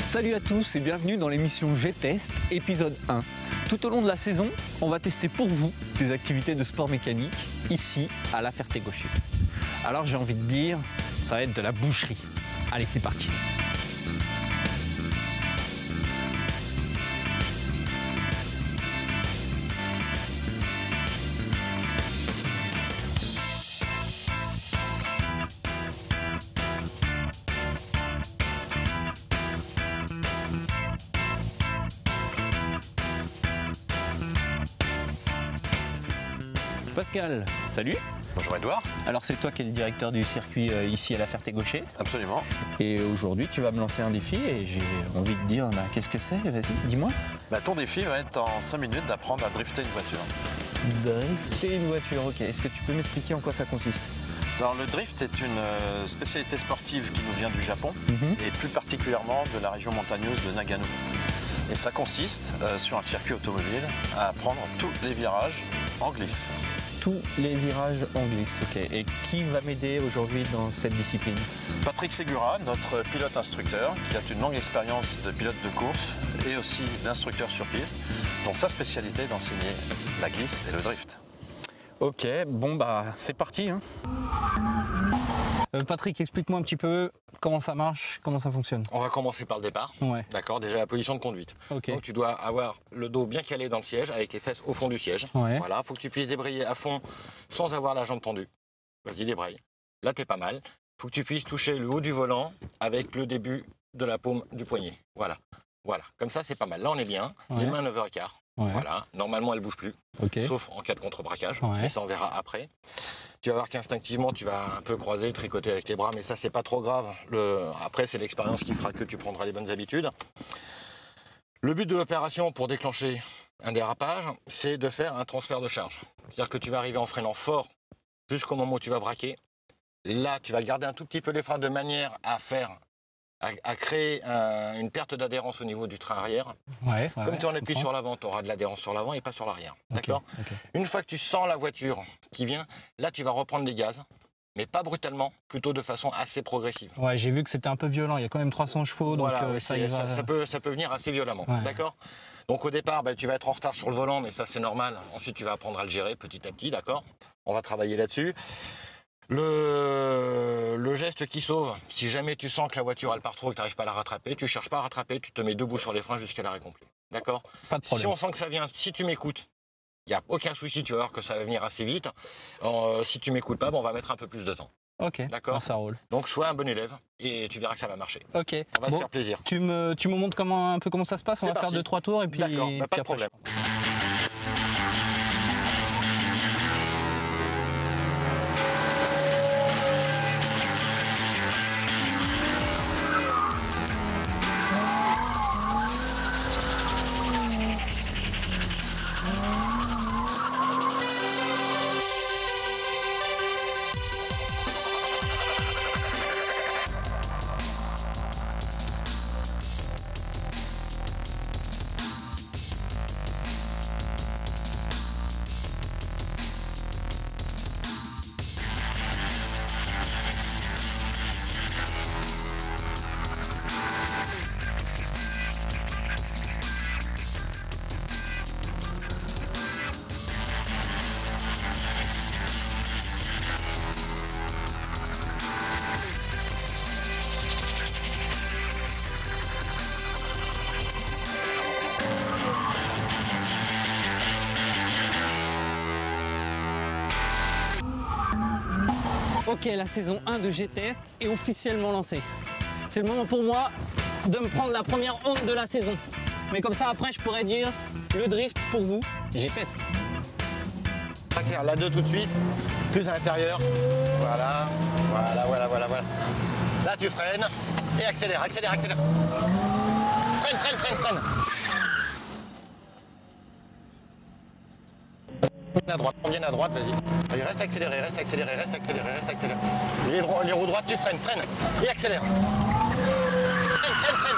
Salut à tous et bienvenue dans l'émission G-Test, épisode 1. Tout au long de la saison, on va tester pour vous des activités de sport mécanique, ici à La Ferté-Gaucher. Alors j'ai envie de dire, ça va être de la boucherie. Allez, c'est parti. Pascal, salut. Bonjour Edouard. Alors c'est toi qui es le directeur du circuit ici à La Ferté-Gaucher. Absolument. Et aujourd'hui tu vas me lancer un défi et j'ai envie de dire, qu'est-ce que c'est? Vas-y, dis-moi. Ton défi va être en 5 minutes d'apprendre à drifter une voiture. Drifter une voiture, ok. Est-ce que tu peux m'expliquer en quoi ça consiste? Alors le drift est une spécialité sportive qui nous vient du Japon et plus particulièrement de la région montagneuse de Nagano. Et ça consiste sur un circuit automobile à prendre tous les virages en glisse. Tous les virages en glisse, ok. Et qui va m'aider aujourd'hui dans cette discipline? Patrick Segura, notre pilote instructeur, qui a une longue expérience de pilote de course et aussi d'instructeur sur piste, dont sa spécialité est d'enseigner la glisse et le drift. Ok, bon c'est parti. Patrick, explique-moi un petit peu comment ça marche, comment ça fonctionne. On va commencer par le départ. Ouais. D'accord, déjà la position de conduite. Okay. Donc tu dois avoir le dos bien calé dans le siège avec les fesses au fond du siège. Ouais. Voilà, il faut que tu puisses débrayer à fond sans avoir la jambe tendue. Vas-y, débraye. Là, t'es pas mal. Il faut que tu puisses toucher le haut du volant avec le début de la paume du poignet. Voilà. Voilà, comme ça c'est pas mal. Là on est bien, les mains 9h15. Ouais. Voilà, normalement elles ne bougent plus, sauf en cas de contre-braquage, mais ça on verra après. Tu vas voir qu'instinctivement tu vas un peu croiser, tricoter avec les bras, mais ça c'est pas trop grave. Après c'est l'expérience qui fera que tu prendras les bonnes habitudes. Le but de l'opération pour déclencher un dérapage, c'est de faire un transfert de charge. C'est-à-dire que tu vas arriver en freinant fort jusqu'au moment où tu vas braquer. Là tu vas garder un tout petit peu les freins de manière à créer une perte d'adhérence au niveau du train arrière. Comme tu en appuies sur l'avant, tu auras de l'adhérence sur l'avant et pas sur l'arrière. D'accord. Une fois que tu sens la voiture qui vient, là tu vas reprendre les gaz, mais pas brutalement, plutôt de façon assez progressive. Ouais, j'ai vu que c'était un peu violent, il y a quand même 300 chevaux, donc voilà, ça peut venir assez violemment. D'accord. Donc au départ, tu vas être en retard sur le volant, mais ça c'est normal. Ensuite tu vas apprendre à le gérer petit à petit, d'accord. On va travailler là-dessus. Le geste qui sauve, si jamais tu sens que la voiture elle part trop et que tu n'arrives pas à la rattraper, tu ne cherches pas à rattraper, tu te mets debout sur les freins jusqu'à l'arrêt complet. D'accord? Pas de problème. Si on sent que ça vient, si tu m'écoutes, il n'y a aucun souci, tu vas voir que ça va venir assez vite. Si tu ne m'écoutes pas, on va mettre un peu plus de temps. Ok, d'accord. Ça roule. Donc sois un bon élève et tu verras que ça va marcher. Ok. On va se faire plaisir. Tu me montres un peu comment ça se passe? On va faire 2-3 tours et puis. D'accord, pas de problème. Ok, la saison 1 de G-Test est officiellement lancée. C'est le moment pour moi de me prendre la première honte de la saison. Mais comme ça, après, je pourrais dire le drift pour vous, G-Test. Accélère la 2 tout de suite, plus à l'intérieur. Voilà. Là, tu freines et accélère. Freine. Bien à droite, vas-y. Allez, reste accéléré. Les roues droites, tu freines et accélère. Freine.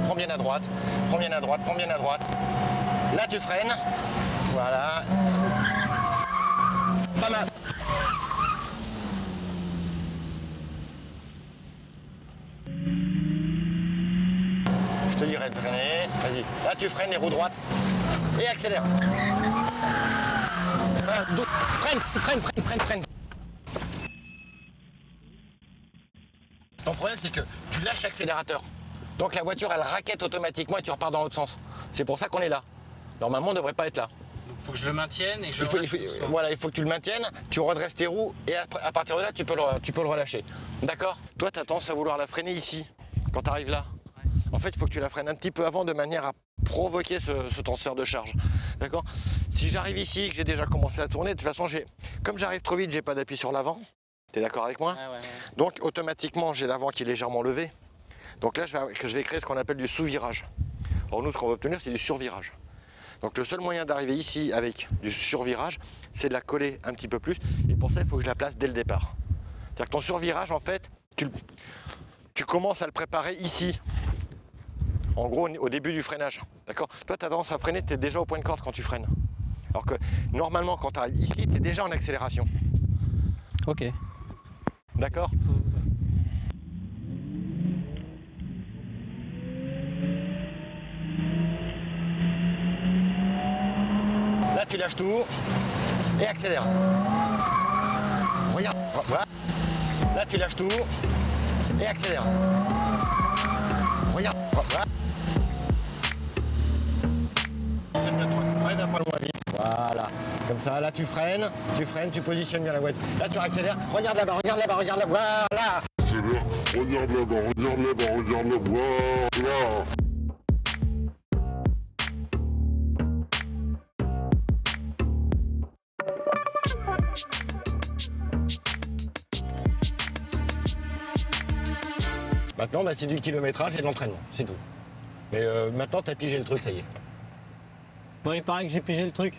Prends bien à droite. Là, tu freines. Voilà. Pas mal. je te dirais de freiner. Vas-y, là tu freines les roues droites et accélère. Freine. Ton problème, c'est que tu lâches l'accélérateur. Donc la voiture, elle raquette automatiquement et tu repars dans l'autre sens. C'est pour ça qu'on est là. Normalement, on ne devrait pas être là. Il faut que je le maintienne et que je voilà, il faut que tu le maintiennes, tu redresses tes roues et à partir de là, tu peux le relâcher. D'accord? Toi, tu as tendance à vouloir la freiner ici, quand tu arrives là. Ouais. En fait, il faut que tu la freines un petit peu avant de manière à provoquer ce transfert de charge. D'accord? Si j'arrive ici, que j'ai déjà commencé à tourner, de toute façon, comme j'arrive trop vite, j'ai pas d'appui sur l'avant. Tu es d'accord avec moi? Ouais. Donc, automatiquement, j'ai l'avant qui est légèrement levé. Donc là, je vais créer ce qu'on appelle du sous-virage. Alors nous, ce qu'on va obtenir, c'est du survirage. Donc le seul moyen d'arriver ici avec du survirage, c'est de la coller un petit peu plus. Et pour ça, il faut que je la place dès le départ. C'est-à-dire que ton survirage, en fait, tu commences à le préparer ici. En gros, au début du freinage. D'accord? Toi, tu as tendance à freiner, tu es déjà au point de corde quand tu freines. Alors que normalement, quand tu arrives ici, tu es déjà en accélération. Ok. D'accord? Là, tu lâches tout et accélère. Regarde, voilà. Là, tu lâches tout et accélère. Regarde, voilà. Voilà, comme ça, là tu freines, tu positionnes bien la voiture. Là tu accélères, regarde là-bas, voilà. Accélère, regarde là-bas, voilà. Maintenant, c'est du kilométrage et de l'entraînement, c'est tout. Mais maintenant, tu as pigé le truc, ça y est. Bon, il paraît que j'ai pigé le truc.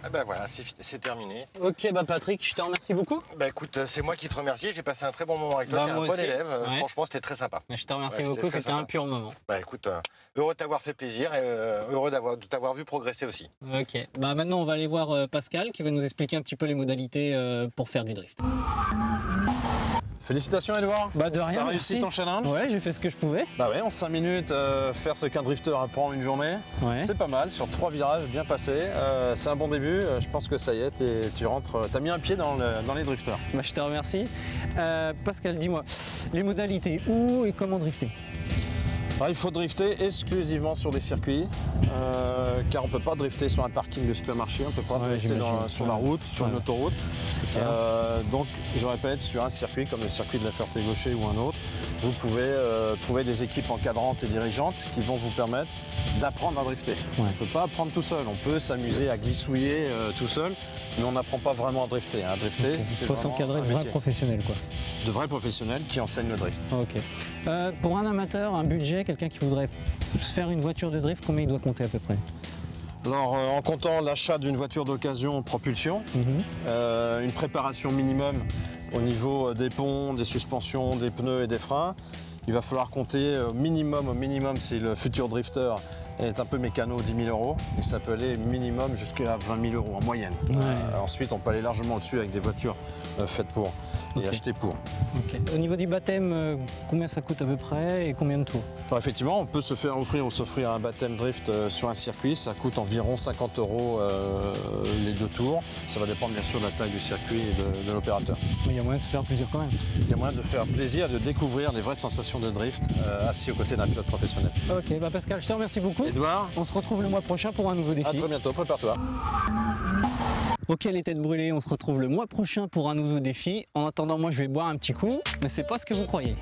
Ah ben voilà, c'est terminé. Ok, bah Patrick, je te remercie beaucoup. Bah écoute, c'est moi qui te remercie, j'ai passé un très bon moment avec toi, t'es un bon élève, franchement c'était très sympa. Je te remercie beaucoup, c'était un pur moment. Bah écoute, heureux de t'avoir fait plaisir et heureux de t'avoir vu progresser aussi. Ok, bah maintenant on va aller voir Pascal qui va nous expliquer un petit peu les modalités pour faire du drift. Félicitations Edouard. Bah de rien. T'as réussi ton challenge. Ouais, j'ai fait ce que je pouvais. Bah ouais, en 5 minutes, faire ce qu'un drifter apprend une journée, c'est pas mal, sur 3 virages bien passés. C'est un bon début, je pense que ça y est, tu rentres, t'as mis un pied dans les drifters. Bah, je te remercie. Pascal, dis-moi, les modalités, où et comment drifter? Il faut drifter exclusivement sur des circuits, car on ne peut pas drifter sur un parking de supermarché, on ne peut pas drifter sur la route, sur une autoroute. Donc, je répète, sur un circuit comme le circuit de la Ferté-Gaucher ou un autre, vous pouvez trouver des équipes encadrantes et dirigeantes qui vont vous permettre d'apprendre à drifter. On ne peut pas apprendre tout seul, on peut s'amuser à glissouiller tout seul, mais on n'apprend pas vraiment à drifter. À drifter, il faut s'encadrer de vrais professionnels, quoi. De vrais professionnels qui enseignent le drift. Ok. Pour un amateur, un budget, quelqu'un qui voudrait faire une voiture de drift, combien il doit compter à peu près? Alors, en comptant l'achat d'une voiture d'occasion propulsion, une préparation minimum au niveau des ponts, des suspensions, des pneus et des freins, il va falloir compter au minimum si le futur drifter est un peu mécano, 10 000 €, et ça peut aller minimum jusqu'à 20 000 € en moyenne. Ensuite, on peut aller largement au-dessus avec des voitures faites pour et achetées pour. Au niveau du baptême, combien ça coûte à peu près et combien de tours? Alors effectivement, on peut se faire offrir ou s'offrir un baptême drift sur un circuit. Ça coûte environ 50 € les 2 tours. Ça va dépendre bien sûr de la taille du circuit et de l'opérateur. Mais il y a moyen de se faire plaisir quand même. Il y a moyen de se faire plaisir et de découvrir les vraies sensations de drift assis aux côtés d'un pilote professionnel. Ok, bah Pascal, je te remercie beaucoup. Edouard, on se retrouve le mois prochain pour un nouveau défi. À très bientôt, prépare-toi. Ok les têtes brûlées, on se retrouve le mois prochain pour un nouveau défi. En attendant, moi je vais boire un petit coup, mais c'est pas ce que vous croyez.